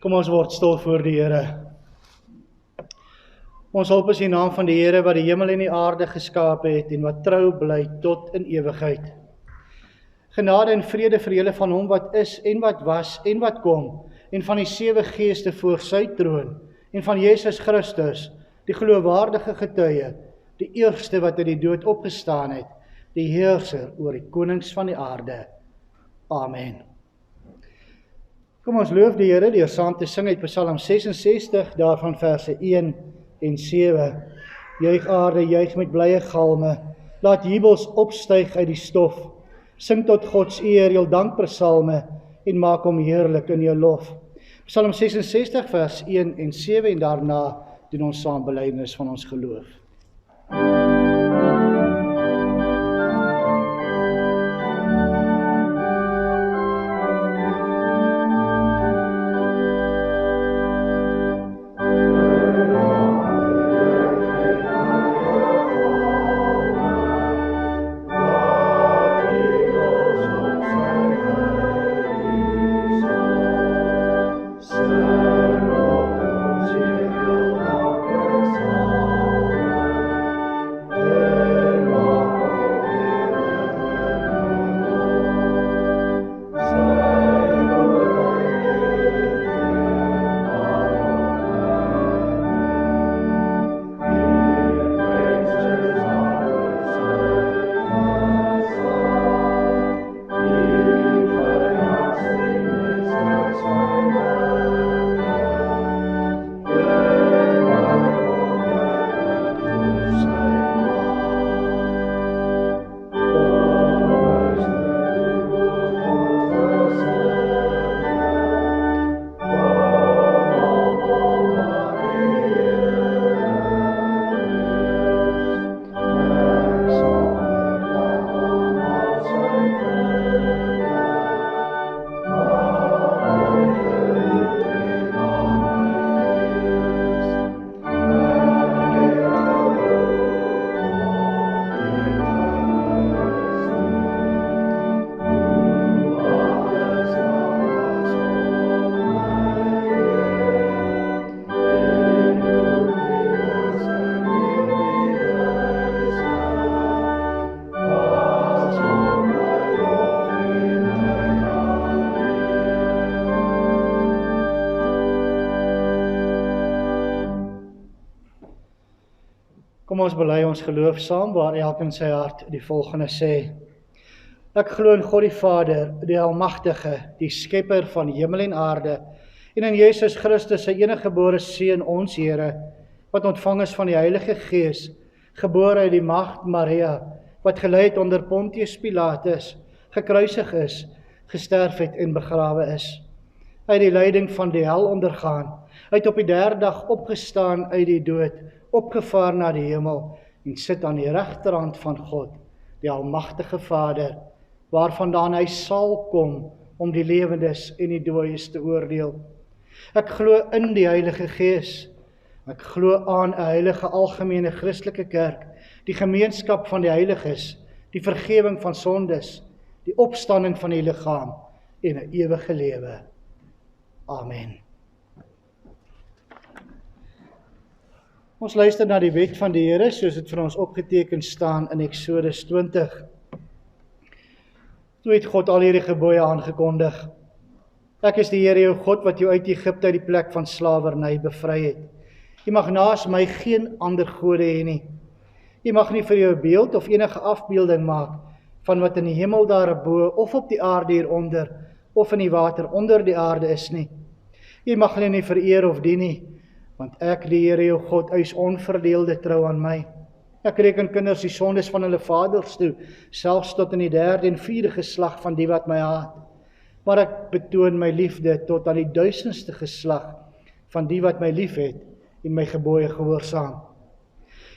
Kom ons word stil voor die Here. Ons hulp is in die naam van die Here wat die hemel en die aarde geskaap het en wat trou bly tot in ewigheid. Genade en vrede vir julle van hom wat is en wat was en wat kom en van die 7 geeste voor sy troon en van Jesus Christus, die geloofwaardige getuie, die eerste wat uit die dood opgestaan het, die heerser oor die konings van die aarde. Amen. Kom ons loof die Here deur saam te sing uit Psalm 66, daarvan verse 1 en 7. Juig aarde, juig met blye galme, laat jubels opstyg uit die stof. Sing tot Gods eer, jou dankpsalme en maak hom heerlik in jou lof. Psalm 66 vers 1 en 7 en daarna doen ons saam belydenis van ons geloof. Kom ons bely ons geloof saam, waar elkeen sy hart die volgende sê. Ek glo in God die Vader, die Almagtige, die Skepper van hemel en aarde, en in Jesus Christus, sy eniggebore Seun, ons Here, wat ontvang is van die Heilige Gees, gebore uit die Maagd Maria, wat gelei het onder Pontius Pilatus, gekruisig is, gesterf het en begrawe is. Uit die lyding van die hel ondergaan, uit op die 3de dag opgestaan uit die dood, opgevaar na die hemel en sit aan die regterhand van God, die Almagtige Vader, waarvandaan hy sal kom om die lewendes en die dooies te oordeel. Ek glo in die Heilige Gees. Ek glo aan 'n heilige algemene Christelike kerk, die gemeenskap van die heiliges, die vergewing van sondes, die opstanding van die liggaam en 'n ewige lewe. Amen. Ons luister na die wet van die Here, soos dit vir ons opgeteken staan in Eksodus 20. Toe het God al hierdie gebooie aangekondig. Ek is die Here jou God, wat jou uit Egipte, uit die plek van slawerny bevry het. Jy mag naas my geen ander gode hê nie. Jy mag nie vir jou 'n beeld of enige afbeelding maak van wat in die hemel daarbo of op die aarde hieronder of in die water onder die aarde is nie. Jy mag hulle nie vereer of dien nie, want ek, die Here jou God, eis onverdeelde trou aan my. Ek reken kinders die sondes van hulle vaders toe, selfs tot in die 3de en 4de geslag van die wat my haat. Maar ek betoon my liefde tot aan die 1000ste geslag van die wat my lief het en my gebooie gehoorsaam.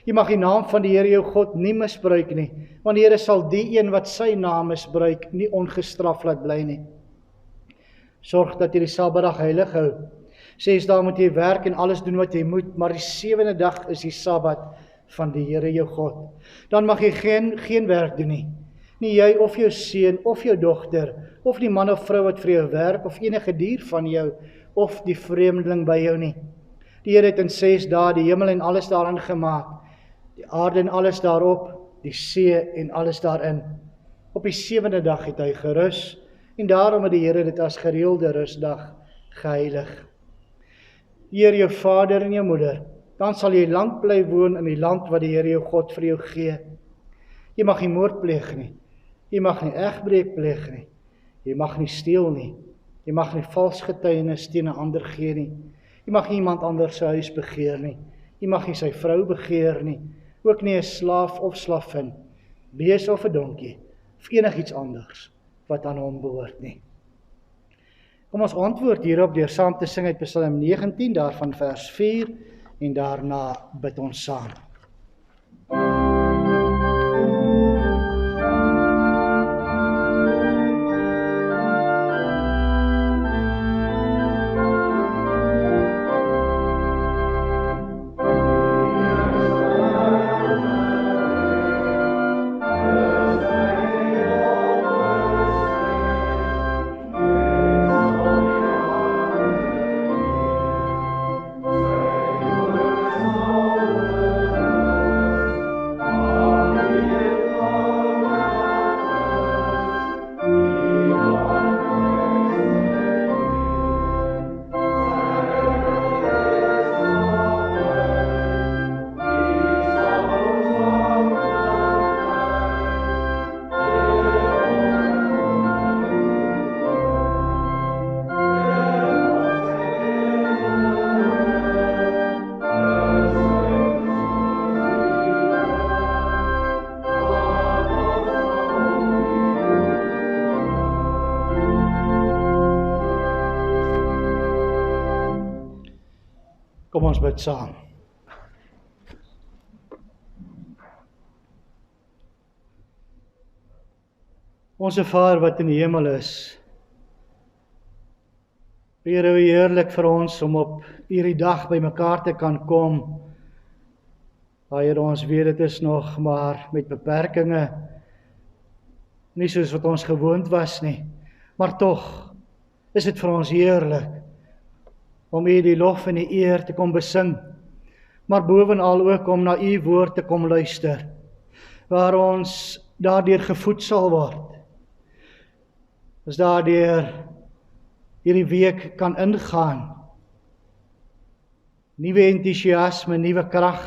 Jy mag die naam van die Here jou God nie misbruik nie, want die Here sal die een wat sy naam misbruik nie ongestraf laat bly nie. Sorg dat jy die Sabbatdag heilig hou. 6 dae moet jy werk en alles doen wat jy moet, maar die 7de dag is die Sabbat van die Here jou God. Dan mag jy geen werk doen nie. Nie jy of jou seun of jou dogter, of die man of vrou wat vir jou werk, of enige dier van jou, of die vreemdeling by jou nie. Die Here het in 6 dae die hemel en alles daarin gemaak, die aarde en alles daarop, die see en alles daarin. Op die 7de dag het hy gerus, en daarom het die Here dit as gereelde rusdag geheilig. Eer jou vader en jou moeder, dan sal jy lank bly woon in die land wat die Here jou God vir jou gee. Jy mag nie moord pleeg nie, jy mag nie egbreek pleeg nie, jy mag nie steel nie, jy mag nie vals getuienis teen 'n ander gee nie, jy mag nie iemand anders se huis begeer nie, jy mag nie sy vrou begeer nie, ook nie 'n slaaf of slavin, bees of 'n donkie, of enigiets anders wat aan hom behoort nie. Kom ons antwoord hierop deur saam te sing uit Psalm 19, daarvan vers 4, en daarna bid ons saam. Kom ons bid saam. Onse Vader wat in die hemel is, Here, hoe heerlik vir ons om op hierdie dag by mekaar te kan kom. Here, ons weet dit is nog maar met beperkings, nie soos wat ons gewoond was nie, maar tog is dit vir ons heerlik om U die lof en die eer te kom besing, maar bovenal ook om na U woord te kom luister, waar ons daardeur gevoed sal word. As daardeur hierdie week kan ingaan, nuwe entoesiasme, nuwe krag.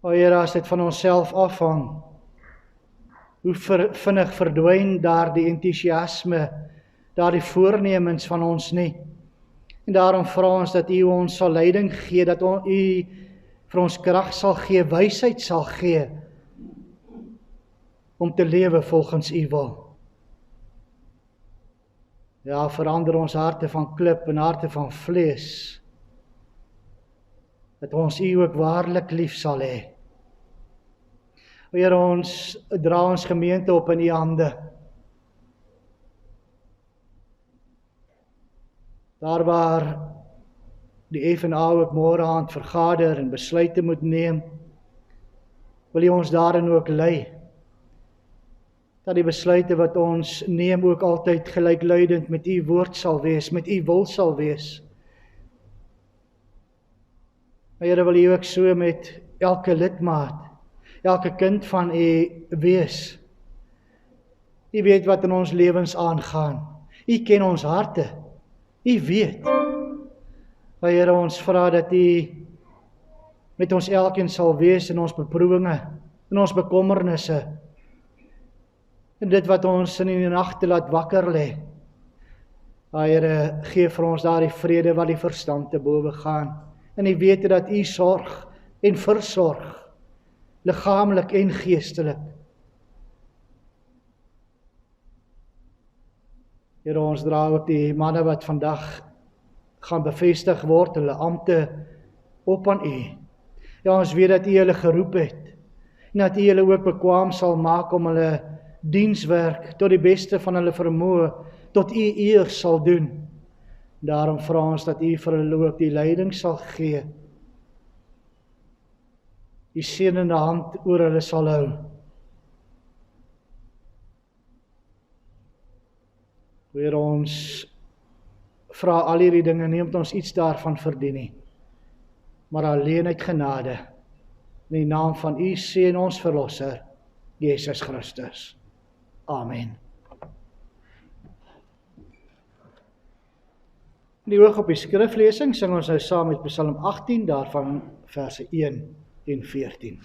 O Here, as dit van onsself afhang, hoe vinnig verdwyn daardie entoesiasme, daardie voornemens van ons nie. En daarom vra ons dat U ons sal leiding gee, dat U vir ons krag sal gee, wysheid sal gee, om te lewe volgens U wil. Ja, verander ons harte van klip en harte van vlees, dat ons U ook waarlik lief sal hê. Here, ons dra ons gemeente op in U hande. Daar waar die FNA ook môre aand vergader en besluite moet neem, wil U ons daarin ook lei. Dat die besluite wat ons neem ook altyd gelykluidend met U woord sal wees, met U wil sal wees. Here, wil U ook so met elke lidmaat, elke kind van U wees. U weet wat in ons lewens aangaan. U ken ons harte. U weet. Here, ons vra dat U met ons elkeen sal wees in ons beproewinge, in ons bekommernisse, en dit wat ons in die nagte laat wakker lê. Here, gee vir ons daardie vrede wat die verstand te bowe gaan, en U weet dat U sorg en versorg, liggaamlik en geestelik. Here, ons dra ook die manne wat vandag gaan bevestig word, hulle ampte op aan U. Ja, ons weet dat U hulle geroep het, en dat U hulle ook bekwaam sal maak om hulle dienswerk tot die beste van hulle vermoë, tot U eer sal doen. Daarom vra ons dat U vir hulle ook die leiding sal gee, die seënende hand oor hulle sal hou. Here, ons vra al hierdie dinge nie omdat ons iets daarvan verdien nie, maar alleen uit genade, in die naam van U Seun ons Verlosser, Jesus Christus. Amen. Die oog op die skriflesing sing ons nou saam met Psalm 18, daarvan verse 1 en 14.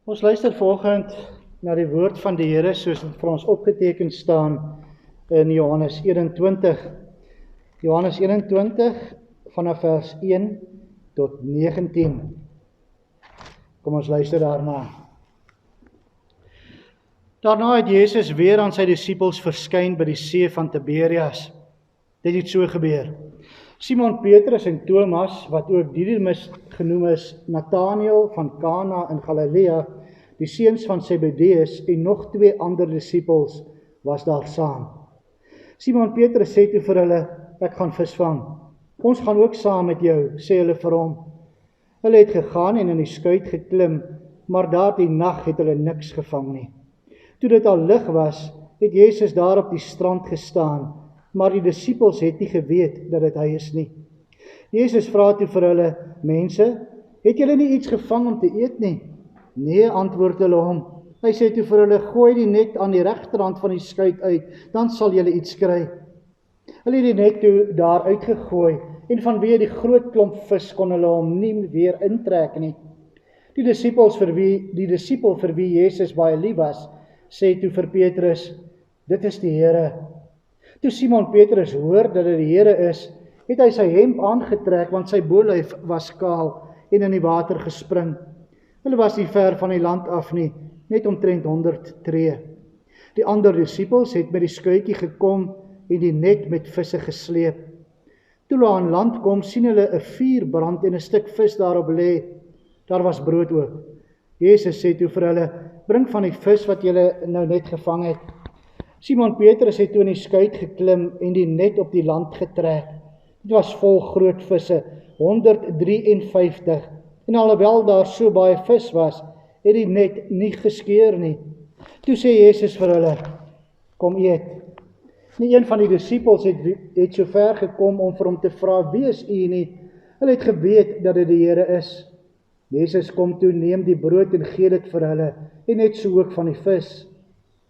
Ons luister vanoggend na die woord van die Here soos dit vir ons opgeteken staan in Johannes 21. Johannes 21 vanaf vers 1 tot 19. Kom ons luister daarna. Daarna het Jesus weer aan sy disippels verskyn by die see van Tiberias. Dit het so gebeur. Simon Petrus en Thomas, wat ook Didymus genoem is, Nathanael van Kana in Galilea, die seuns van Zebedeus en nog 2 ander disippels was daar saam. Simon Petrus sê toe vir hulle, ek gaan visvang. Ons gaan ook saam met jou, sê hulle vir hom. Hulle het gegaan en in die skuit geklim, maar daardie nag het hulle niks gevang nie. Toe dit al lig was, het Jesus daar op die strand gestaan, maar die disippels het nie geweet dat dit hy is nie. Jesus vra toe vir hulle, mense, het julle nie iets gevang om te eet nie? Nee, antwoord hulle hom. Hy sê toe vir hulle, gooi die net aan die regterkant van die skuit uit, dan sal julle iets kry. Hulle het die net toe daar uitgegooi, en vanweë die groot klomp vis kon hulle hom nie weer intrek nie. Die disipel vir wie Jesus baie lief was, sê toe vir Petrus, dit is die Here. Toe Simon Petrus hoor dat dit die Here is, het hy sy hemp aangetrek, want sy bolyf was kaal en in die water gespring. Hulle was nie ver van die land af nie, net omtrent 100 tree. Die ander disippels het met die skuitjie gekom en die net met visse gesleep. Toe hulle aan land kom, sien hulle 'n vuur brand en 'n stuk vis daarop lê. Daar was brood ook. Jesus sê toe vir hulle, bring van die vis wat julle nou net gevang het. Simon Petrus het toe in die skuit geklim en die net op die land getrek. Dit was vol groot visse, 153, en alhoewel daar so baie vis was, het die net nie geskeur nie. Toe sê Jesus vir hulle, kom eet. Nie een van die disippels het so ver gekom om vir hom te vra, wie is u nie? Hulle het geweet dat dit die Here is. Jesus kom toe, neem die brood en gee dit vir hulle, en net so ook van die vis.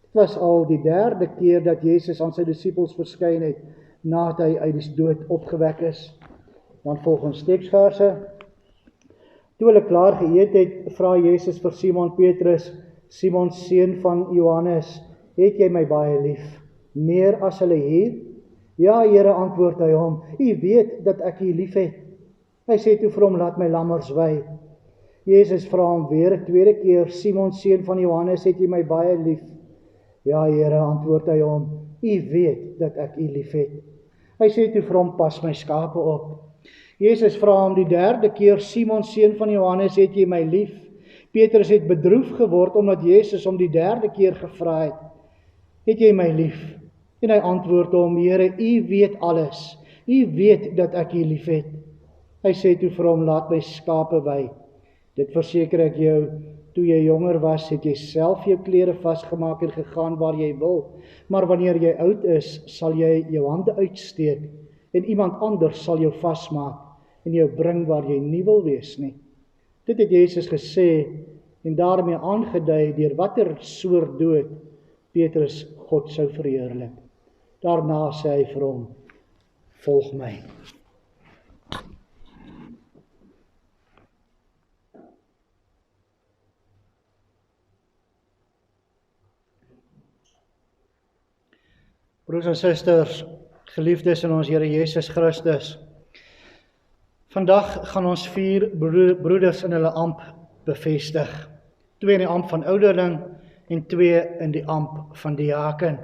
Dit was al die 3de keer dat Jesus aan sy disippels verskyn het, nadat hy uit die dood opgewek is. Dan volg ons teksverse. Toe hulle klaar geëet het, vra Jesus vir Simon Petrus, Simon seun van Johannes, het jy my baie lief, meer as hulle hier? Ja, Here, antwoord hy hom, u weet dat ek u lief het. Hy sê toe vir hom, laat my lammers wei. Jesus vra hom weer 'n tweede keer, Simon seun van Johannes, het jy my baie lief? Ja, Here, antwoord hy hom, U weet dat ek U liefhet. Hy sê toe vir hom, pas my skape op. Jesus vra hom die derde keer, Simon seun van Johannes, het jy my lief? Petrus het bedroef geword omdat Jesus hom die derde keer gevra het jy my lief? En hy antwoord hom, Here, U weet alles. U weet dat ek U liefhet. Hy sê toe vir hom, laat my skape wei. Dit verseker ek jou, toe jy jonger was, het jy self jou klere vasgemaak en gegaan waar jy wil. Maar wanneer jy oud is, sal jy jou hande uitsteek en iemand anders sal jou vasmaak en jou bring waar jy nie wil wees nie. Dit het Jesus gesê en daarmee aangedui deur watter soort dood Petrus God sou verheerlik. Daarna sê hy vir hom, volg my. Broers en susters, geliefdes in ons Here Jesus Christus, vandag gaan ons 4 broeders in hulle amp bevestig. 2 in die amp van ouderling en 2 in die amp van diaken.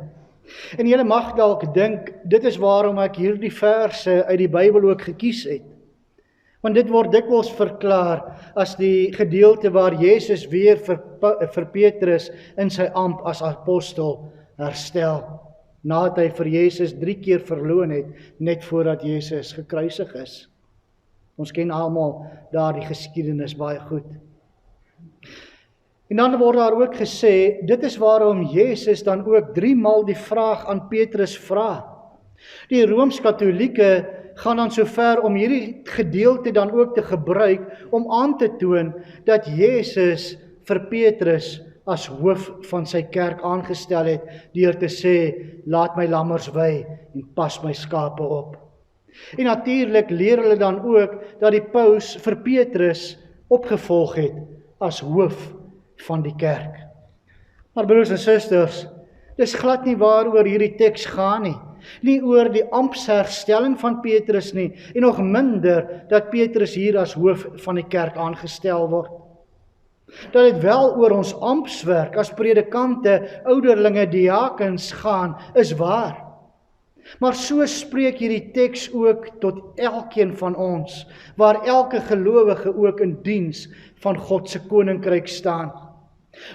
En julle mag dalk dink, dit is waarom ek hierdie verse uit die Bybel ook gekies het. Want dit word dikwels verklaar as die gedeelte waar Jesus weer vir Petrus in sy amp as apostel herstel, nadat hy vir Jesus 3 keer verloon het, net voordat Jesus gekruisig is. Ons ken almal daardie geskiedenis baie goed. En dan word daar ook gesê, dit is waarom Jesus dan ook 3 maal die vraag aan Petrus vra. Die Rooms-Katolieke gaan dan so ver om hierdie gedeelte dan ook te gebruik om aan te toon dat Jesus vir Petrus as hoof van sy kerk aangestel het deur te sê, laat my lammers wei en pas my skape op. En natuurlik leer hulle dan ook dat die paus vir Petrus opgevolg het as hoof van die kerk. Maar broers en susters, dis glad nie waaroor hierdie teks gaan nie. Nie oor die amptsherstelling van Petrus nie, en nog minder dat Petrus hier as hoof van die kerk aangestel word. Dat dit wel oor ons amptswerk as predikante, ouderlinge, diakens gaan, is waar. Maar so spreek hierdie teks ook tot elkeen van ons, waar elke gelowige ook in diens van God se koninkryk staan.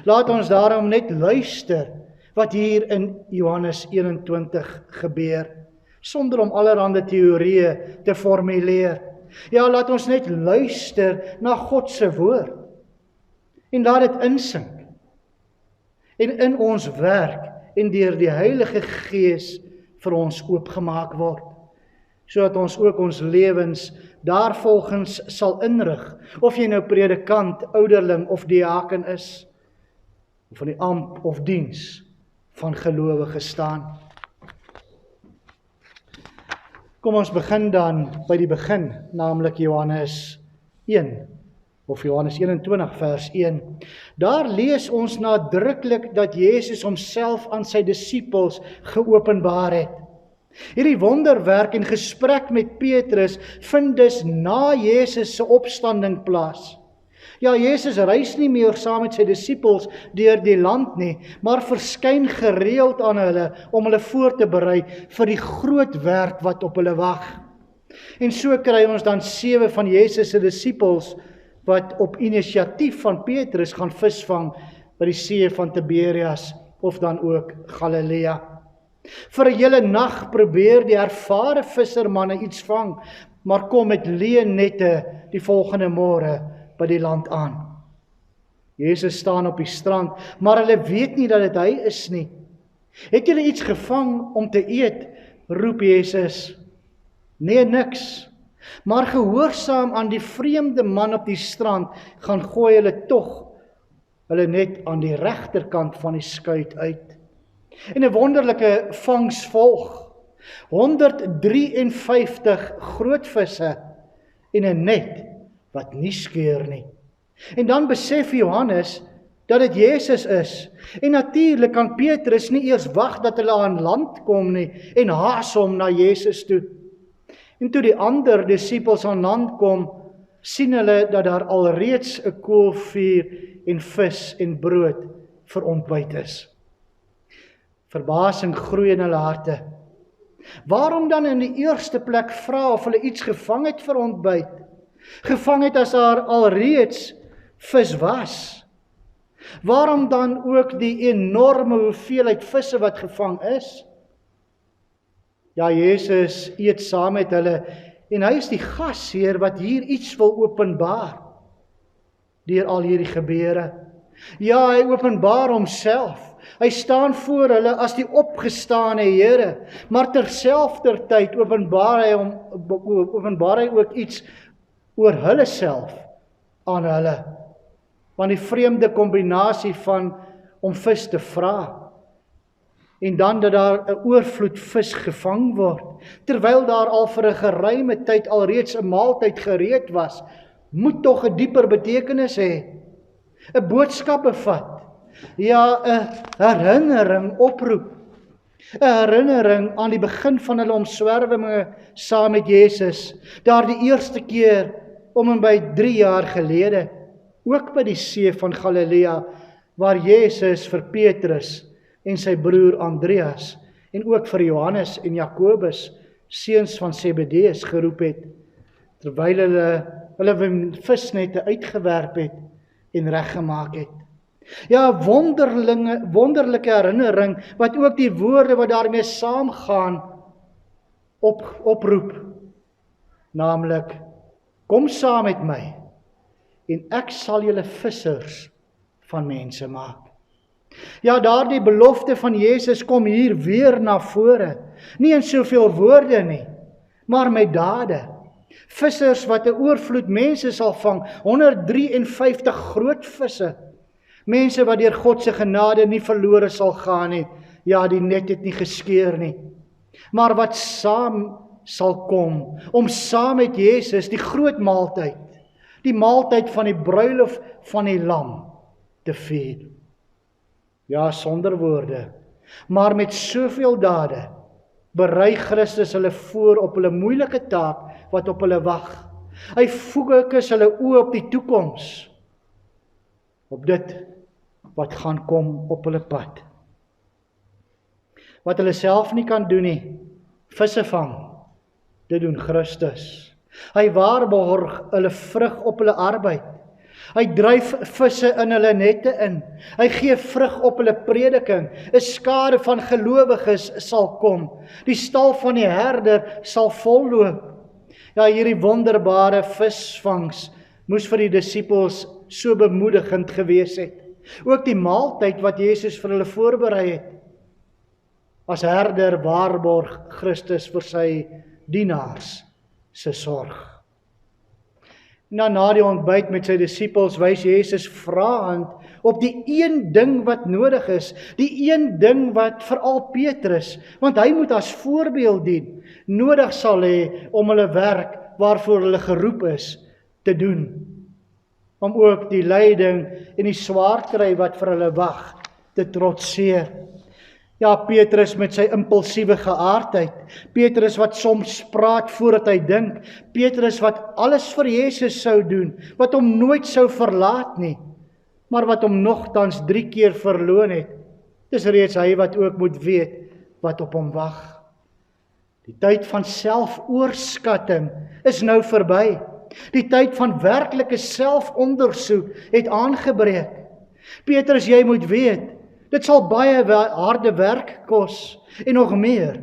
Laat ons daarom net luister wat hier in Johannes 21 gebeur, sonder om allerhande teorieë te formuleer. Ja, laat ons net luister na God se woord, en laat dit insink, en in ons werk, en deur die Heilige Gees vir ons oopgemaak word, sodat ons ook ons lewens daarvolgens sal inrig, of jy nou predikant, ouderling of diaken is, of in die ampt of diens van gelowige staan. Kom ons begin dan by die begin, naamlik Johannes 1, of Johannes 21 vers 1. Daar lees ons nadruklik dat Jesus homself aan sy disippels geopenbaar het. Hierdie wonderwerk en gesprek met Petrus vind dus na Jesus se opstanding plaas. Ja, Jesus reis nie meer saam met sy disippels deur die land nie, maar verskyn gereeld aan hulle om hulle voor te berei vir die groot werk wat op hulle wag. En so kry ons dan 7 van Jesus se disippels wat op inisiatief van Petrus gaan visvang by die see van Tiberias of dan ook Galilea. Vir 'n hele nag probeer die ervare vissermanne iets vang, maar kom met leë nette die volgende môre by die land aan. Jesus staan op die strand, maar hulle weet nie dat dit hy is nie. Het julle iets gevang om te eet? Roep Jesus. Nee, niks. Maar gehoorsaam aan die vreemde man op die strand, gaan gooi hulle tog hulle net aan die regterkant van die skuit uit. En 'n wonderlike vangs volg. 153 groot visse en 'n net wat nie skeur nie. En dan besef Johannes dat dit Jesus is. En natuurlik kan Petrus nie eers wag dat hulle aan land kom nie en haas hom na Jesus toe. En toe die ander disippels aan land kom, sien hulle dat daar alreeds 'n koolvuur en vis en brood vir ontbyt is. Verbasing groei in hulle harte. Waarom dan in die eerste plek vra of hulle iets gevang het vir ontbyt? Gevang het as daar alreeds vis was. Waarom dan ook die enorme hoeveelheid visse wat gevang is? Ja, Jesus eet saam met hulle en hy is die gasheer wat hier iets wil openbaar deur al hierdie gebeure. Ja, hy openbaar homself. Hy staan voor hulle as die opgestane Here, maar terselfdertyd openbaar hy ook iets oor hulle self aan hulle. Want die vreemde kombinasie van om vis te vra en dan dat daar 'n oorvloed vis gevang word, terwyl daar al vir 'n geruime tyd alreeds 'n maaltyd gereed was, moet tog 'n dieper betekenis hê, 'n boodskap bevat. Ja, 'n herinnering oproep. 'n Herinnering aan die begin van hulle omswerwinge saam met Jesus. Daar die eerste keer om en by 3 jaar gelede, ook by die see van Galilea, waar Jesus vir Petrus en sy broer Andreas en ook vir Johannes en Jakobus, seuns van Zebedeus, geroep het, terwyl hulle visnette uitgewerp het en reggemaak het. Ja, wonderlike herinnering, wat ook die woorde wat daarmee saamgaan oproep. Naamlik, kom saam met my en ek sal julle vissers van mense maak. Ja, daardie belofte van Jesus kom hier weer na vore. Nie in soveel woorde nie, maar met dade. Vissers wat 'n oorvloed mense sal vang, 153 groot visse. Mense wat deur God se genade nie verlore sal gaan nie. Ja, die net het nie geskeur nie. Maar wat saam sal kom, om saam met Jesus die groot maaltyd, die maaltyd van die bruilof van die lam, te vier. Ja, sonder woorde, maar met soveel dade, berei Christus hulle voor op hulle moeilike taak, wat op hulle wag. Hy fokus hulle oë op die toekoms, op dit wat gaan kom op hulle pad. Wat hulle self nie kan doen nie, visse vang, dit doen Christus. Hy waarborg hulle vrug op hulle arbeid. Hy dryf visse in hulle nette in. Hy gee vrug op hulle prediking. 'n Skare van gelowiges sal kom. Die stal van die herder sal volloop. Ja, hierdie wonderbare visvangs moes vir die disippels so bemoedigend gewees het. Ook die maaltyd wat Jesus vir hulle voorberei het. As herder waarborg Christus vir sy dienaars se sorg. Na die ontbyt met sy disippels wys Jesus vraend op die een ding wat nodig is, die een ding wat veral Petrus, want hy moet as voorbeeld dien, nodig sal hê om hulle werk waarvoor hulle geroep is, te doen. Om ook die lyding en die swaarkry wat vir hulle wag, te trotseer. Ja, Petrus met sy impulsiewe geaardheid, Petrus wat soms praat voordat hy dink, Petrus wat alles vir Jesus sou doen, wat hom nooit sou verlaat nie, maar wat hom nogtans 3 keer verloon het. Dis reeds hy wat ook moet weet wat op hom wag. Die tyd van selfoorskatting is nou verby. Die tyd van werklike selfondersoek het aangebreek. Petrus, jy moet weet, dit sal baie harde werk kos, en nog meer,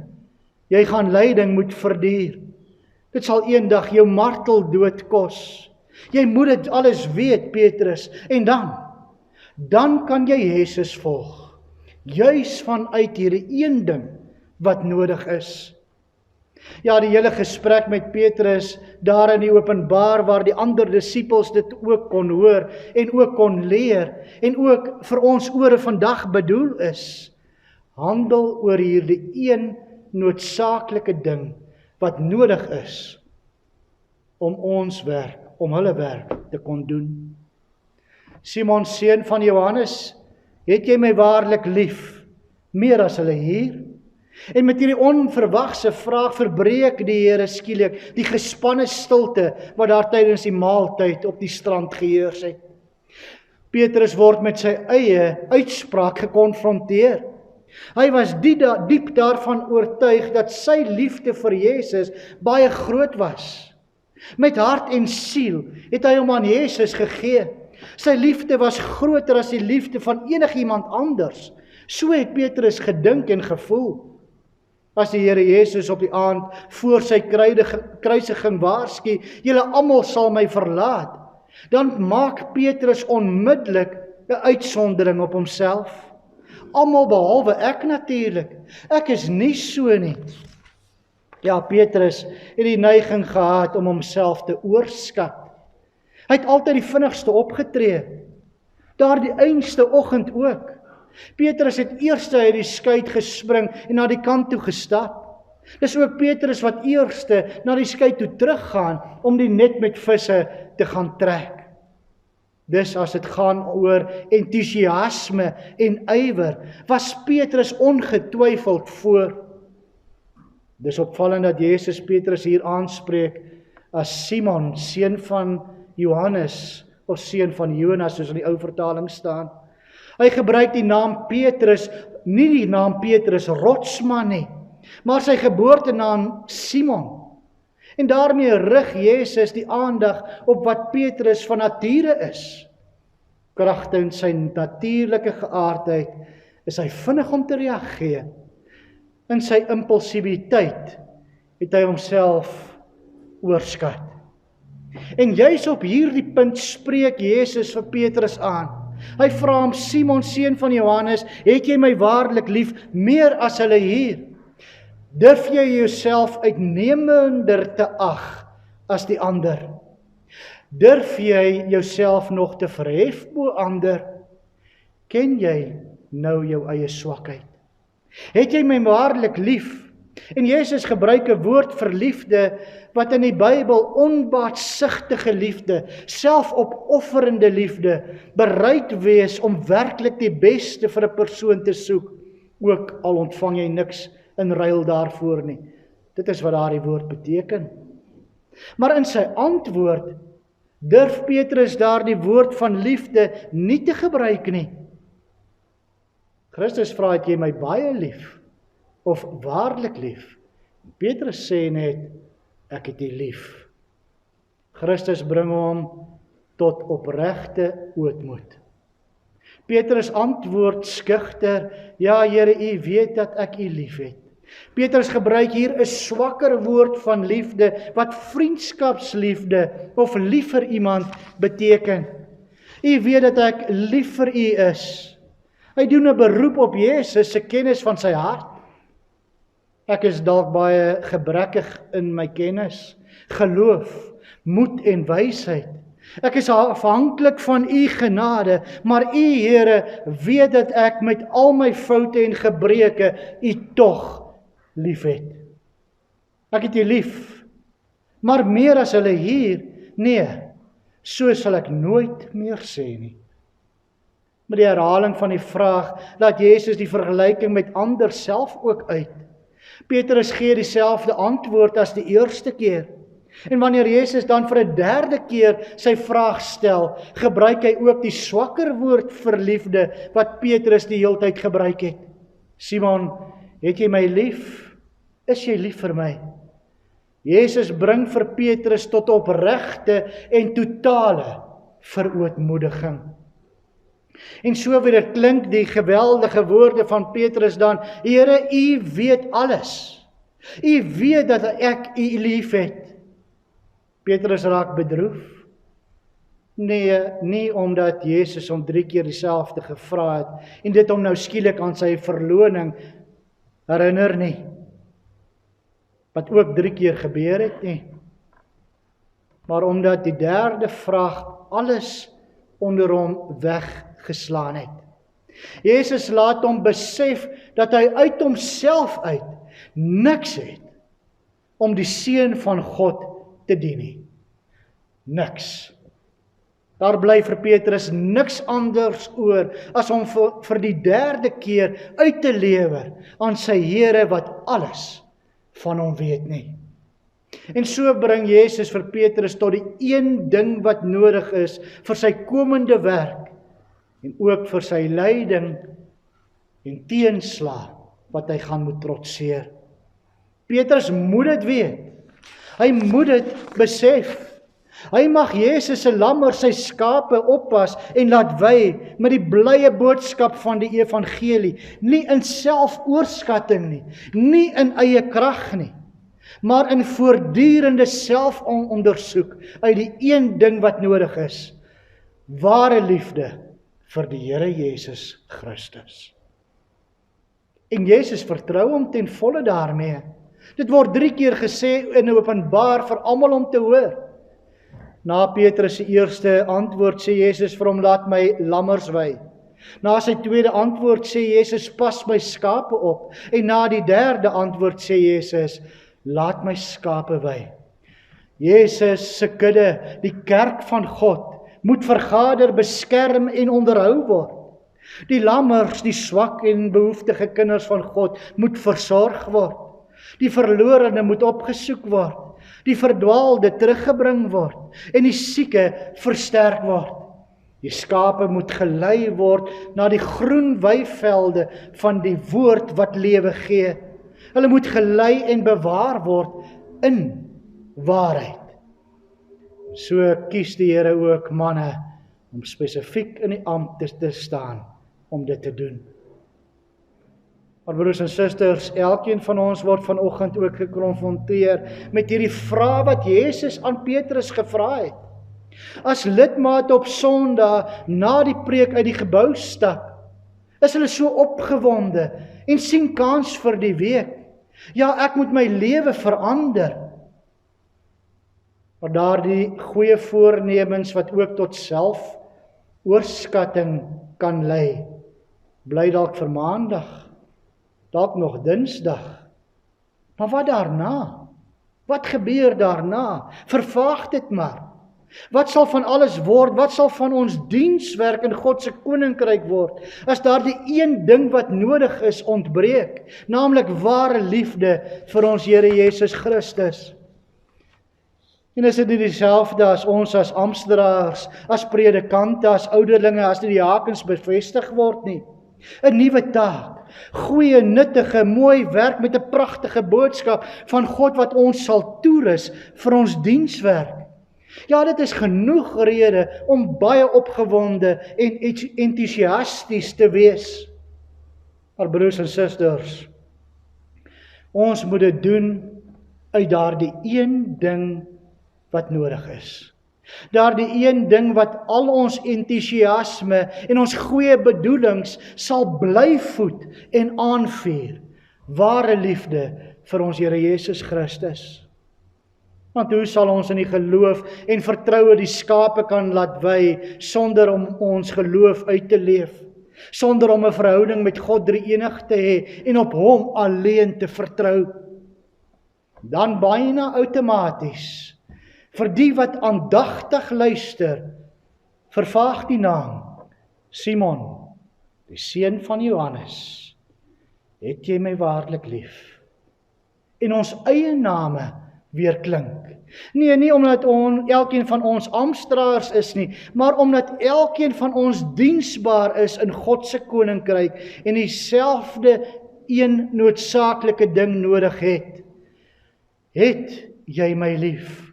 jy gaan lyding moet verduur. Dit sal eendag jou marteldood kos. Jy moet dit alles weet, Petrus, en dan kan jy Jesus volg, juis vanuit hierdie een ding wat nodig is. Ja, die hele gesprek met Petrus, daar in die openbaar, waar die ander disippels dit ook kon hoor, en ook kon leer, en ook vir ons ore vandag bedoel is, handel oor hierdie een noodsaaklike ding, wat nodig is, om ons werk, om hulle werk te kon doen. Simon, seun van Johannes, het jy my waarlik lief, meer as hulle hier? En met hierdie onverwagse vraag verbreek die Here skielik die gespanne stilte wat daar tydens die maaltyd op die strand geheers het. Petrus word met sy eie uitspraak gekonfronteer. Hy was diep daarvan oortuig dat sy liefde vir Jesus baie groot was. Met hart en siel het hy hom aan Jesus gegee. Sy liefde was groter as die liefde van enigiemand anders. So het Petrus gedink en gevoel. As die Here Jesus op die aand voor sy kruisiging waarsku, julle almal sal my verlaat, dan maak Petrus onmiddellik 'n uitsondering op homself. Almal behalwe ek natuurlik. Ek is nie so nie. Ja, Petrus het die neiging gehad om homself te oorskat. Hy het altyd die vinnigste opgetree. Daardie einste oggend ook. Petrus het eerste uit die skei gespring en na die kant toe gestap. Dis ook Petrus wat eerste na die skei toe teruggaan om die net met visse te gaan trek. Dis as dit gaan oor entoesiasme en ywer, was Petrus ongetwyfeld voor. Dis opvallend dat Jesus Petrus hier aanspreek as Simon, seun van Johannes, of seun van Jonas, soos in die ou vertaling staan. Hy gebruik die naam Petrus, nie die naam Petrus rotsman nie, maar sy geboortenaam Simon. En daarmee rig Jesus die aandag op wat Petrus van nature is. Kragtens sy natuurlike geaardheid is hy vinnig om te reageer. In sy impulsiwiteit het hy homself oorskat. En juis op hierdie punt spreek Jesus vir Petrus aan. Hy vra hom, Simon, seun van Johannes, het jy my waarlik lief, meer as hulle hier? Durf jy jouself uitnemender te ag as die ander? Durf jy jouself nog te verhef bo ander? Ken jy nou jou eie swakheid? Het jy my waarlik lief? En Jesus gebruik 'n woord vir liefde wat in die Bybel onbaatsigtige liefde, selfopofferende liefde, bereid wees om werklik die beste vir 'n persoon te soek, ook al ontvang jy niks in ruil daarvoor nie. Dit is wat daardie woord beteken. Maar in sy antwoord durf Petrus daardie woord van liefde nie te gebruik nie. Christus vra, het jy my baie lief of waarlik lief? Petrus sê net, ek het u lief. Christus bring hom tot opregte ootmoed. Petrus antwoord skugter, ja Here, u weet dat ek u lief het. Petrus gebruik hier 'n swakker woord van liefde, wat vriendskapsliefde of lief vir iemand beteken. U weet dat ek lief vir u is. Hy doen 'n beroep op Jesus se kennis van sy hart. Ek is dalk baie gebrekkig in my kennis, geloof, moed en wysheid. Ek is afhanklik van u genade, maar u Here weet dat ek met al my foute en gebreke u tog lief het. Ek het u lief, maar meer as hulle hier, nee, so sal ek nooit meer sê nie. Met die herhaling van die vraag, laat Jesus die vergelyking met ander self ook uit. Petrus gee dieselfde antwoord as die eerste keer. En wanneer Jesus dan vir 'n derde keer sy vraag stel, gebruik hy ook die swakker woord vir liefde wat Petrus die hele tyd gebruik het. Simon, het jy my lief? Is jy lief vir my? Jesus bring vir Petrus tot opregte en totale verootmoediging. En so weer klink die geweldige woorde van Petrus dan, Here, u weet alles. U weet dat ek u lief het. Petrus raak bedroef. Nee, nie omdat Jesus hom 3 keer dieselfde gevra het, en dit hom nou skielik aan sy verloning herinner nie. Wat ook 3 keer gebeur het nie. Maar omdat die derde vraag alles onder hom weggeslaan het. Jesus laat hom besef dat hy uit homself uit niks het om die seun van God te dien nie. Niks. Daar bly vir Petrus niks anders oor as om vir die 3de keer uit te lewer aan sy Here wat alles van hom weet nie. En so bring Jesus vir Petrus tot die een ding wat nodig is vir sy komende werk en ook vir sy lyding en teenslag wat hy gaan moet trotseer. Petrus moet dit weet. Hy moet dit besef. Hy mag Jesus se lammer sy skape oppas en laat wy met die blye boodskap van die evangelie, nie in selfoorskatting nie, nie in eie krag nie, maar in voortdurende selfondersoek uit die een ding wat nodig is, ware liefde vir die Here Jesus Christus. En Jesus vertrou hom ten volle daarmee. Dit word 3 keer gesê en openbaar vir almal om te hoor. Na Petrus se eerste antwoord sê Jesus vir hom, laat my lammers wy. Na sy tweede antwoord sê Jesus, pas my skape op. En na die 3de antwoord sê Jesus, laat my skape wy. Jesus se kudde, die kerk van God, moet vergader, beskerm en onderhou word. Die lammers, die swak en behoeftige kinders van God, moet versorg word. Die verlorene moet opgesoek word. Die verdwaalde teruggebring word en die sieke versterk word. Die skape moet gelei word na die groen weivelde van die woord wat lewe gee. Hulle moet gelei en bewaar word in waarheid. So kies die Here ook manne om spesifiek in die ampt te staan om dit te doen. Maar broers en susters, elkeen van ons word vanoggend ook gekonfronteer met hierdie vraag wat Jesus aan Petrus gevra het. As lidmate op Sondag na die preek uit die gebou stap, is hulle so opgewonde en sien kans vir die week. Ja, ek moet my lewe verander. Maar daardie goeie voornemens wat ook tot selfoorskatting kan lei, bly dalk vir Maandag, dalk nog Dinsdag. Maar wat daarna? Wat gebeur daarna? Vervaag dit maar. Wat sal van alles word? Wat sal van ons dienswerk in God se koninkryk word? As daar die een ding wat nodig is ontbreek, naamlik ware liefde vir ons Here Jesus Christus. En is dit nie dieselfde as ons as amptdraers, as predikante, as ouderlinge, as die diakens bevestig word nie? 'n Nuwe taak. Goeie, nuttige, mooi werk met 'n pragtige boodskap van God wat ons sal toerus vir ons dienswerk. Ja, dit is genoeg rede om baie opgewonde en entoesiasties te wees. Maar broers en susters, ons moet dit doen uit daardie een ding wat nodig is. Daardie een ding wat al ons entoesiasme en ons goeie bedoelings sal bly voed en aanvuur. Ware liefde vir ons Here Jesus Christus. Want hoe sal ons in die geloof en vertroue die skape kan laat wy sonder om ons geloof uit te leef, sonder om 'n verhouding met God drie-enig te hê en op hom alleen te vertrou? Dan byna outomaties vir die wat aandagtig luister, vervaag die naam Simon, die seun van Johannes. Het jy my waarlik lief? En ons eie name weer klink. Nie omdat elkeen van ons amptdraers is nie, maar omdat elkeen van ons diensbaar is in God se koninkryk en dieselfde een noodsaaklike ding nodig het. Het jy my lief?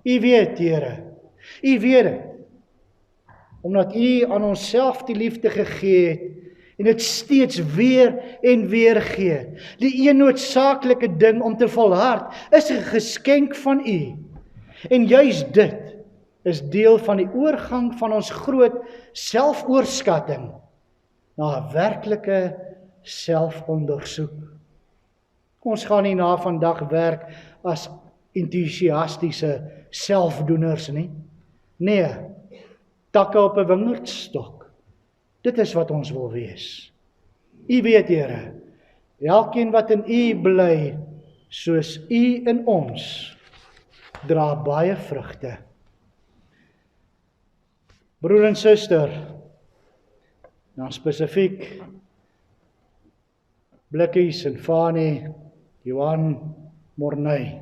U weet, Here, u weet dit, omdat u aan onsself die liefde gegee het, en dit steeds weer en weer gee. Die een noodsaaklike ding om te volhard, is 'n geskenk van u. En juis dit is deel van die oorgang van ons groot selfoorskatting na 'n werklike selfondersoek. Ons gaan nie na vandag werk as entoesiastiese selfdoeners nie. Nee, takke op 'n wingerdstok. Dit is wat ons wil wees. U weet, Here, elkeen wat in u bly, soos u in ons, dra baie vrugte. Broer en suster, dan spesifiek Blikkies en Fanie, Johan, Morney,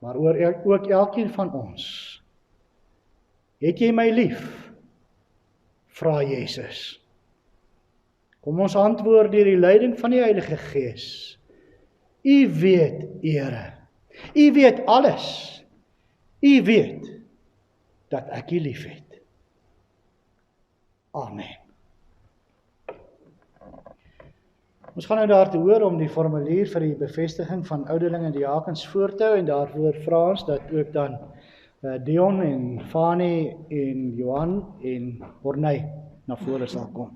maar ook elkeen van ons. Het jy my lief? Vra Jesus. Kom ons antwoord deur die leiding van die Heilige Gees. U weet, Here. U weet alles. U weet dat ek u liefhet. Amen. Ons gaan nou daartoe hoor om die formulier vir die bevestiging van ouderling en diakens voor te hou en daarvoor vra ons dat ook dan Dion en Fanie en Johan en Morney na vore sal kom.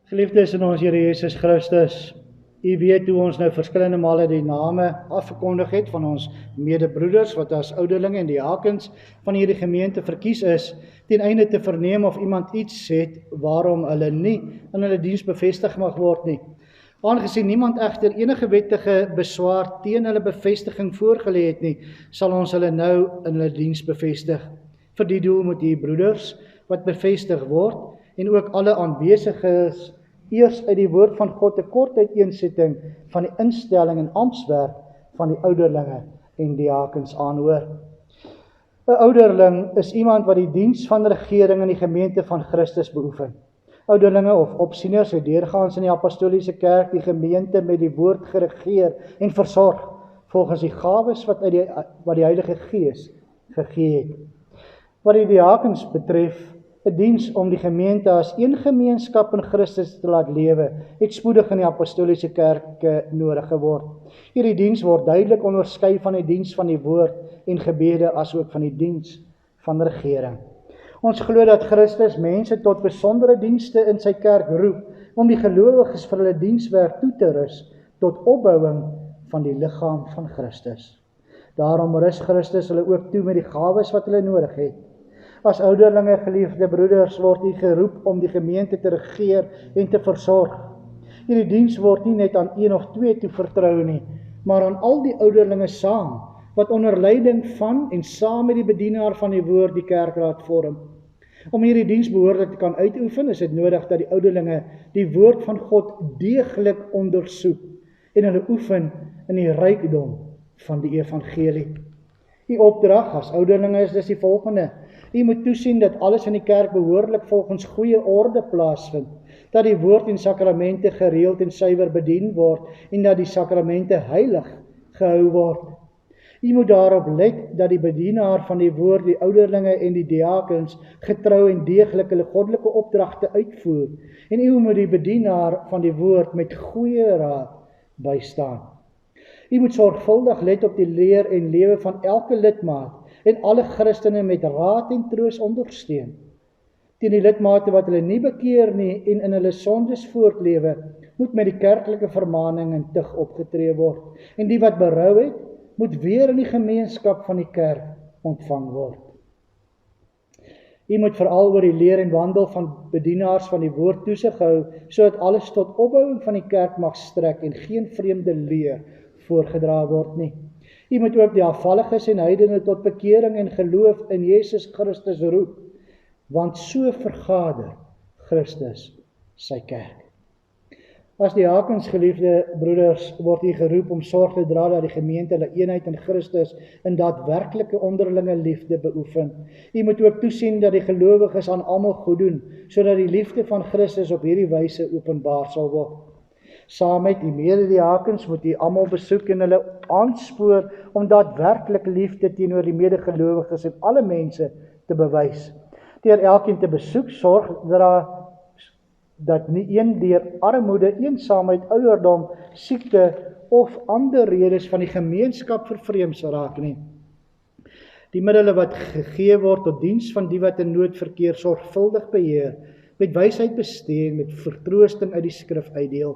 Geliefdes in ons Here Jesus Christus, U weet hoe ons nou verskillende male die name afgekondig het van ons medebroeders wat as ouderlinge en diakens van hierdie gemeente verkies is, ten einde te verneem of iemand iets het waarom hulle nie in hulle diens bevestig mag word nie. Aangesien niemand egter enige wettige beswaar teen hulle bevestiging voorgelê het nie, sal ons hulle nou in hulle diens bevestig. Vir die doel moet die broeders wat bevestig word en ook alle aanwesiges eers uit die woord van God 'n kort uiteensetting van die instelling en amptswerk van die ouderlinge en diakens aanhoor. 'n Ouderling is iemand wat die diens van regering in die gemeente van Christus beoefen. Ouderlinge of opsieners het deurgaans in die apostoliese kerk die gemeente met die woord geregeer en versorg volgens die gawes wat die Heilige Gees gegee het. Wat die diakens betref, 'n diens om die gemeente as een gemeenskap in Christus te laat lewe, het spoedig in die apostoliese kerk nodig geword. Hierdie diens word duidelik onderskei van die diens van die woord en gebede as ook van die diens van regering. Ons glo dat Christus mense tot besondere dienste in sy kerk roep, om die gelowiges vir hulle dienswerk toe te rus, tot opbouing van die liggaam van Christus. Daarom rus Christus hulle ook toe met die gawes wat hulle nodig het. As ouderlinge, geliefde broeders, word u geroep om die gemeente te regeer en te versorg. Hierdie diens word nie net aan een of twee toe vertrou nie, maar aan al die ouderlinge saam, wat onder leiding van en saam met die bedienaar van die woord die kerkraad vorm. Om hierdie diens behoorlik te kan uitoefen, is dit nodig dat die ouderlinge die woord van God deeglik ondersoek en hulle oefen in die rykdom van die evangelie. Die opdrag as ouderlinge is dus die volgende: u moet toesien dat alles in die kerk behoorlik volgens goeie orde plaasvind, dat die woord en sakramente gereeld en suiwer bedien word en dat die sakramente heilig gehou word. U moet daarop let dat die bedienaar van die woord, die ouderlinge en die diakens getrou en deeglik hulle goddelike opdragte uitvoer en u moet die bedienaar van die woord met goeie raad bystaan. U moet sorgvuldig let op die leer en lewe van elke lidmaat en alle Christene met raad en troos ondersteun. Teen die lidmate wat hulle nie bekeer nie en in hulle sondes voortlewe, moet met die kerklike vermaning en tug opgetree word. En die wat berou het, moet weer in die gemeenskap van die kerk ontvang word. U moet veral oor die leer en wandel van bedienaars van die woord toesig hou, sodat alles tot opbouing van die kerk mag strek en geen vreemde leer voorgedra word nie. U moet ook die afvalliges en heidene tot bekering en geloof in Jesus Christus roep, want so vergader Christus sy kerk. As diakens, geliefde broeders, word u geroep om sorg te dra dat die gemeente hulle eenheid in Christus in daadwerklike onderlinge liefde beoefen. U moet ook toesien dat die gelowiges aan almal goed doen, sodat die liefde van Christus op hierdie wyse openbaar sal word. Saam met die medediakens moet u almal besoek en hulle aanspoor om daadwerklik liefde teenoor die medegelowiges en alle mense te bewys. Deur elkeen te besoek, sorg dat nie een deur armoede, eensaamheid, ouderdom, siekte of ander redes van die gemeenskap vervreem sal raak nie. Die middele wat gegee word tot diens van die wat in nood verkeer, sorgvuldig beheer, met wysheid bestee en met vertroosting uit die skrif uitdeel.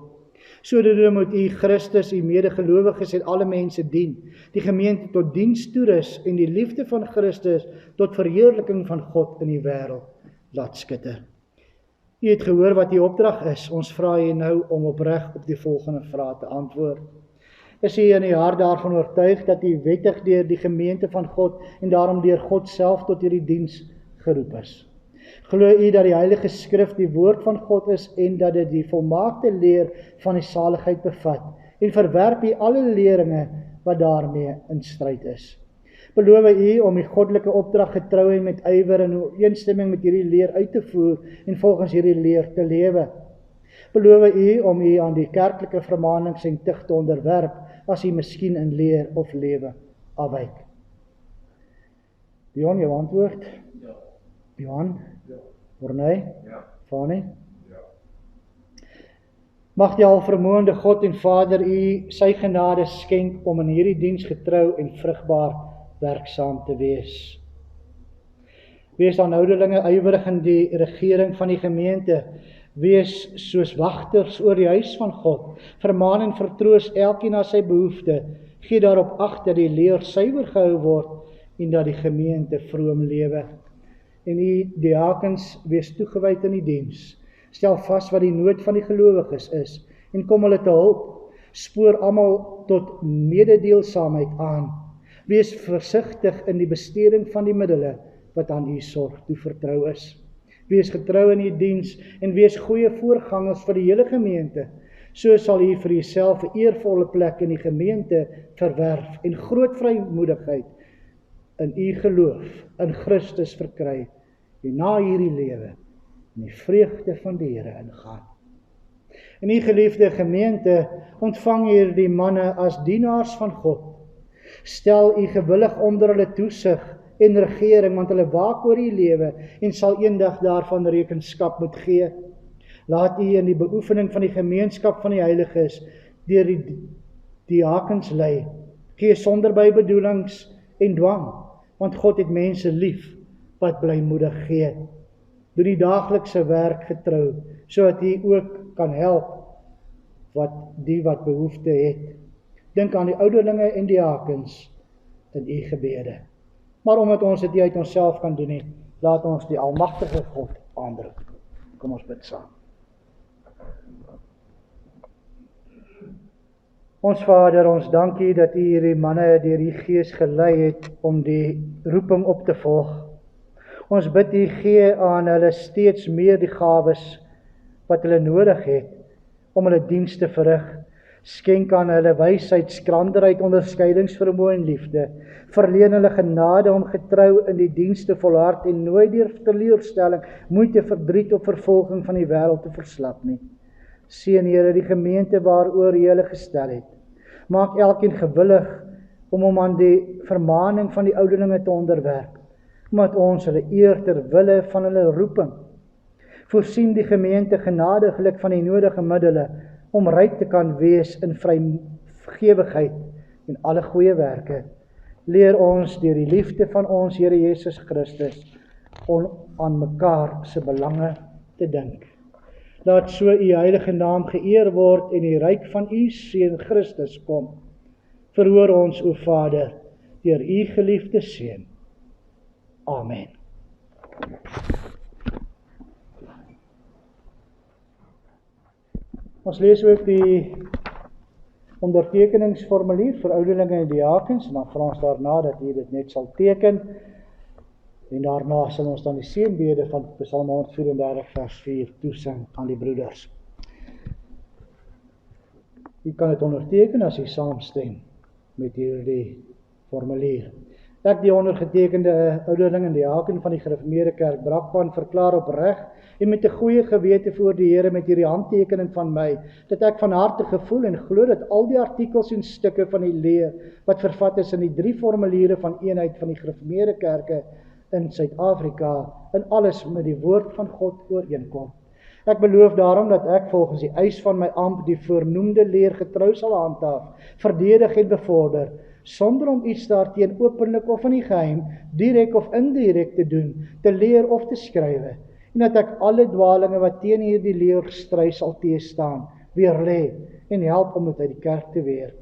Sodoende moet u Christus, u medegelowiges en alle mense dien, die gemeente tot diens toerus en die liefde van Christus tot verheerliking van God in die wêreld laat skitter. U het gehoor wat die opdrag is. Ons vra u nou om opreg op die volgende vrae te antwoord. Is u in die hart daarvan oortuig dat u wettig deur die gemeente van God en daarom deur God self tot hierdie diens geroep is? Glo u dat die Heilige Skrif die woord van God is en dat dit die volmaakte leer van die saligheid bevat en verwerp u alle leringe wat daarmee in stryd is? Beloof u om die goddelike opdrag getrou en met ywer in ooreenstemming met hierdie leer uit te voer en volgens hierdie leer te lewe? Beloof u om u aan die kerklike vermaanings en tug te onderwerp as u miskien in leer of lewe afwyk? Johan, jou antwoord? Ja. Johan? Ja. Corney? Ja. Fani? Ja. Mag die alvermoënde God en Vader u sy genade skenk om in hierdie diens getrou en vrugbaar werksaam te wees. Wees aanhoudelinge ywerig in die regering van die gemeente. Wees soos wagters oor die huis van God. Vermaan en vertroos elkeen na sy behoefte. Gee daarop ag dat die leer suiwer gehou word en dat die gemeente vroom lewe. En u diakens, wees toegewyd in die diens. Stel vas wat die nood van die gelowiges is en kom hulle te hulp. Spoor almal tot mededeelsaamheid aan. Wees versigtig in die besteding van die middele wat aan u sorg toevertrou is. Wees getrou in die diens en wees goeie voorgangers vir die hele gemeente. So sal u vir uself 'n eervolle plek in die gemeente verwerf en groot vrymoedigheid in u geloof in Christus verkry en na hierdie lewe in die vreugde van die Here ingaan. In u geliefde gemeente ontvang hierdie manne as dienaars van God. Stel u gewillig onder hulle toesig en regering, want hulle waak oor u lewe en sal eendag daarvan rekenskap moet gee. Laat u in die beoefening van die gemeenskap van die heiliges deur die diakens lei. Gee sonder bybedoelings en dwang, want God het mense lief wat blymoedig gee. Doen die daaglikse werk getrou, sodat u ook kan help wat behoefte het. Dink aan die ouderlinge en diakens in u gebede. Maar omdat ons dit nie uit onsself kan doen nie, laat ons die almagtige God aandruk. Kom ons bid saam. Ons Vader, ons dank U dat U hierdie manne deur die Gees gelei het om die roeping op te volg. Ons bid U gee aan hulle steeds meer die gawes wat hulle nodig het om hulle diens te verrig. Skenk aan hulle wysheid, skranderheid, onderskeidingsvermoë en liefde. Verleen hulle genade om getrou in die diens te volhard en nooit deur teleurstelling, moeite, verdriet of vervolging van die wêreld te verslap nie. Seën Here die gemeente waaroor U hulle gestel het. Maak elkeen gewillig om hom aan die vermaning van die ouderlinge te onderwerp, omdat ons hulle eer ter wille van hulle roeping. Voorsien die gemeente genadiglik van die nodige middele om ryk te kan wees in vrygewigheid en alle goeie werke. Leer ons deur die liefde van ons Here Jesus Christus aan mekaar se belange te dink. Laat so U heilige naam geëer word en die ryk van U Seun Christus kom. Verhoor ons, o Vader, deur U geliefde Seun. Amen. Ons lees ook die ondertekeningsformulier vir ouderlinge en diakens, en dan vra ons daarna dat U dit net sal teken, en daarna sal ons dan die seënbede van Psalm 134 vers 4 toesing aan die broeders. U kan dit onderteken as U saamstem met hierdie formulier. Ek, die ondergetekende ouderling en diaken van die Gereformeerde Kerk Brakpan, verklaar opreg en met 'n goeie gewete voor die Here met hierdie handtekening van my, dat ek van harte gevoel en glo dat al die artikels en stukke van die leer wat vervat is in die 3 formuliere van eenheid van die Gereformeerde Kerke in Suid-Afrika, in alles met die woord van God ooreenkom. Ek beloof daarom dat ek volgens die eis van my ampt die voornoemde leer getrou sal handhaaf, verdedig en bevorder, sonder om iets daarteen openlik of in die geheim, direk of indirek te doen, te leer of te skrywe, en dat ek alle dwalinge wat teen hierdie leer stry sal teestaan, weerlê en help om dit uit die kerk te weer.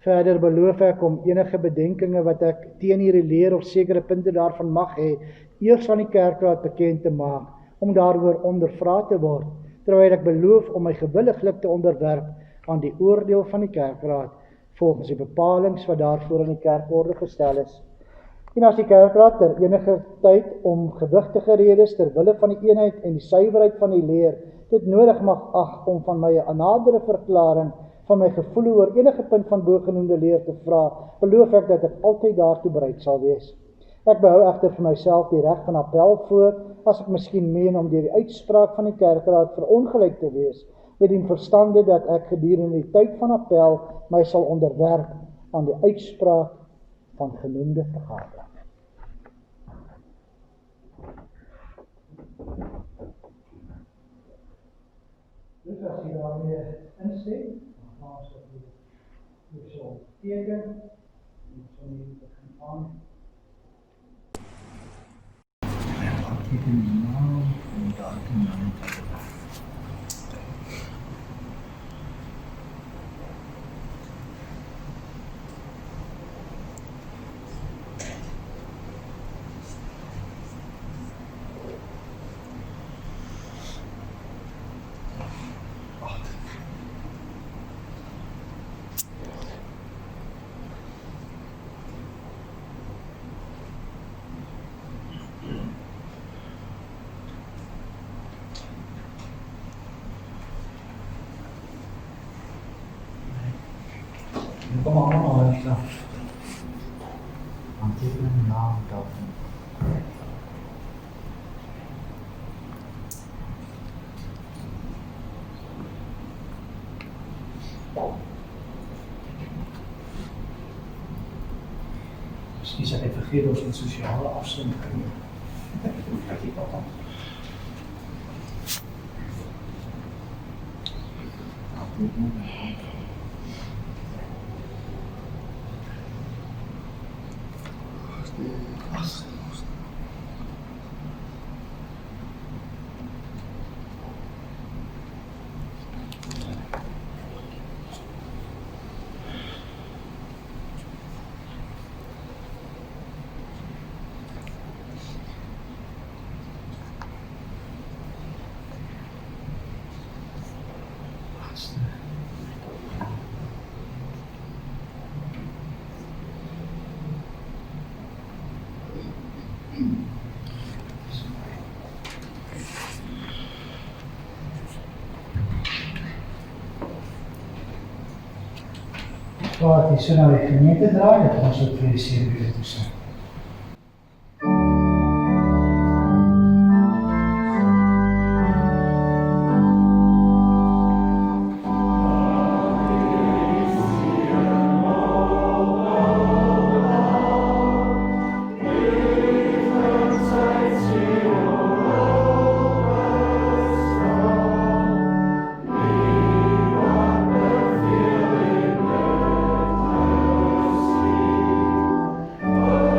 Verder beloof ek om enige bedenkinge wat ek teen hierdie leer of sekere punte daarvan mag hê, eers aan die kerkraad bekend te maak, om daaroor ondervra te word, terwyl ek beloof om my gewilliglik te onderwerp aan die oordeel van die kerkraad, volgens die bepalings wat daarvoor in die kerkorde gestel is. En as die kerkraad ter enige tyd om gewigtige redes ter wille van die eenheid en die suiwerheid van die leer dit nodig mag ag om van my 'n nadere verklaring van my gevoel oor enige punt van bogenoemde leer te vra, beloof ek dat ek altyd daartoe bereid sal wees. Ek behou egter vir myself die reg van appel voor, as ek miskien meen om deur die uitspraak van die kerkraad verongelyk te wees, met die verstande dat ek gedurende die tyd van appel my sal onderwerp aan die uitspraak van genoemde vergadering. Dus as jy daarmee instem, dan as jy so teken, en so nie begin aan. Teken die naam en daar die naam. Kom allemaal even aan tekenen naam dat. Misschien zijn we vergeten of we een sociale afstand kunnen. Hoe krijg je dat dan? Waar die so nou die gemeente draai, dat ons ook vir die 7 uur toestaan. Oh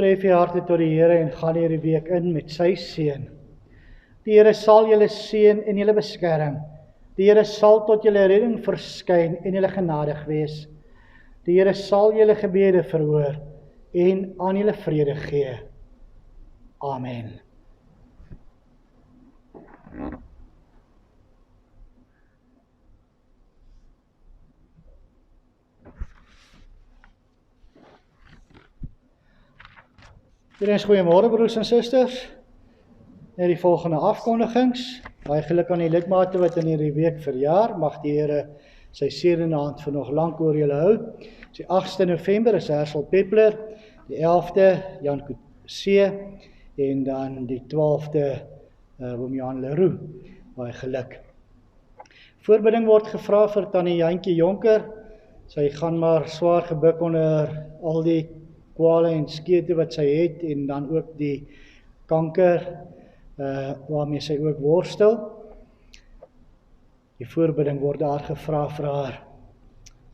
Tref je harte tot die Here en gaan hierdie week in met sy seën. Die Here sal julle seën en julle beskerm. Die Here sal tot julle redding verskyn en julle genadig wees. Die Here sal julle gebede verhoor en aan julle vrede gee. Amen. Goeiemôre broers en susters. Net die volgende afkondigings. Baie geluk aan die lidmate wat in hierdie week verjaar. Mag die Here sy seënende hand vir nog lank oor julle hou. Die 8de November is Hersel Peppler, die 11de Jan Kutse en dan die 12de Oom Johan Leroux. Baie geluk. Voorbidding word gevra vir Tannie Jantjie Jonker. Sy gaan maar swaar gebuk onder al die kwale en skete wat sy het en dan ook die kanker waarmee sy ook worstel. Die voorbidding word daar gevra vir haar.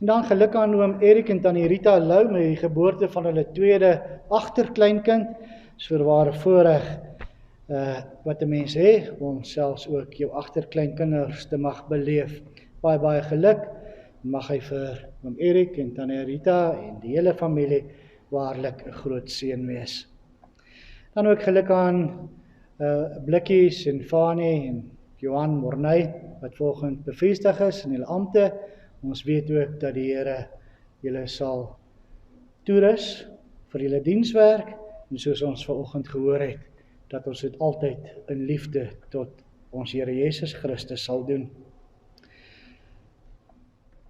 En dan geluk aan oom Erik en Tannie Rita Lou met die geboorte van hulle tweede agterkleinkind. Dis voorware voorreg wat 'n mens het om selfs ook jou agterkleinkinders te mag beleef. Baie geluk. Mag hy vir oom Erik en Tannie Rita en die hele familie waarlik 'n groot seën wees. Dan ook geluk aan Blikkies en Fanie en Johan Morney wat volgende bevestig is in hulle ampte. Ons weet ook dat die Here julle sal toerus vir julle dienswerk en soos ons vanoggend gehoor het, dat ons dit altyd in liefde tot ons Here Jesus Christus sal doen.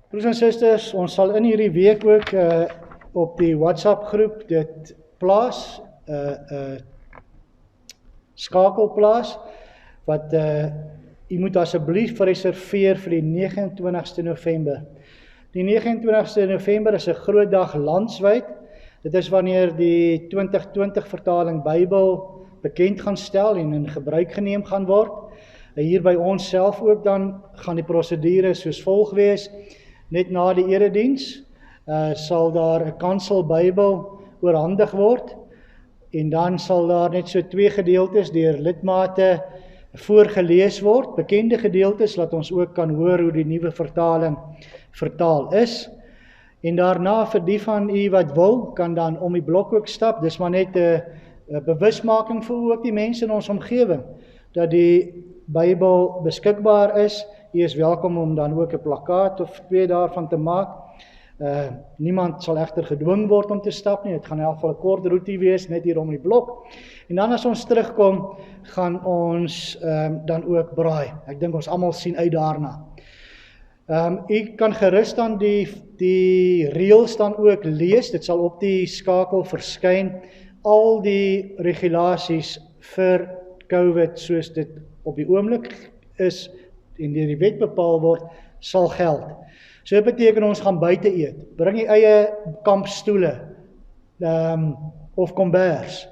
Broers en susters, ons sal in hierdie week ook op die WhatsApp groep dit plaas, skakel plaas, wat u moet asseblief reserveer vir die 29ste November. Die 29ste November is 'n groot dag landwyd. Dit is wanneer die 2020 vertaling Bybel bekend gaan stel en in gebruik geneem gaan word. Hier by ons self ook dan gaan die prosedure soos volg wees. Net na die erediens sal daar 'n kansel Bybel oorhandig word en dan sal daar net so 2 gedeeltes deur lidmate voorgelees word, bekende gedeeltes, laat ons ook kan hoor hoe die nuwe vertaling vertaal is. En daarna vir die van u wat wil, kan dan om die blok ook stap. Dis maar net 'n bewusmaking vir ook die mense in ons omgewing, dat die Bybel beskikbaar is. U is welkom om dan ook 'n plakkaat of 2 daarvan te maak. Niemand sal egter gedwing word om te stap nie. Dit gaan in elk geval 'n kort roetie wees, net hier om die blok. En dan as ons terugkom, gaan ons dan ook braai. Ek dink ons almal sien uit daarna. U kan gerus dan die reëls dan ook lees. Dit sal op die skakel verskyn. Al die regulasies vir COVID soos dit op die oomblik is en deur die wet bepaal word, sal geld. So dit beteken ons gaan buite eet. Bring die eie kampstoele of kombers.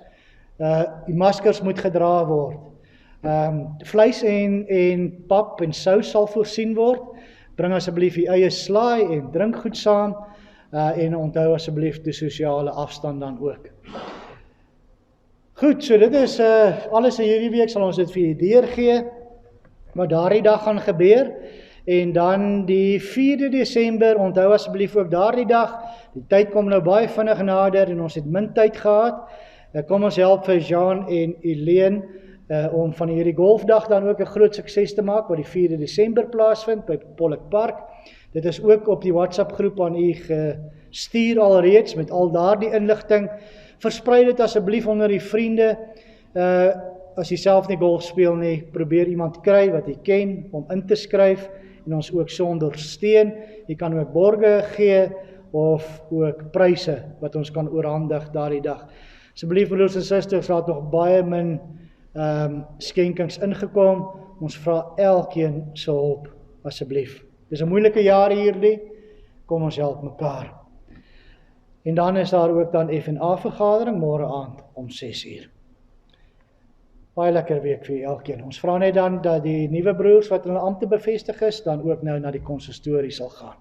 Die maskers moet gedra word. Vleis en pap en sous sal voorsien word. Bring asseblief die eie slaai en drink goed saam en onthou asseblief die sosiale afstand dan ook. Goed, so dit is alles in hierdie week sal ons dit vir u deurgee wat daardie dag gaan gebeur. En dan die 4de Desember, onthou asseblief ook daardie dag, die tyd kom nou baie vinnig nader en ons het min tyd gehad. Kom ons help vir Jean en Helene om van hierdie golfdag dan ook 'n groot sukses te maak wat die 4de Desember plaasvind by Pollock Park. Dit is ook op die WhatsApp groep aan u gestuur alreeds met al daardie inligting. Versprei dit asseblief onder die vriende. As jy self nie golf speel nie, probeer iemand kry wat jy ken om in te skryf en ons ook so ondersteun. Jy kan ook borge gee of ook pryse wat ons kan oorhandig daardie dag. Asseblief broers en susters, daar het nog baie min skenkings ingekom. Ons vra elkeen se hulp asseblief. Dis 'n moeilike jaar hierdie. Kom ons help mekaar. En dan is daar ook dan F&A vergadering môre aand om 6:00. Baie lekker week vir elkeen. Ons vra net dan dat die nuwe broers wat hulle ampte bevestig is, dan ook nou na die konsistorie sal gaan.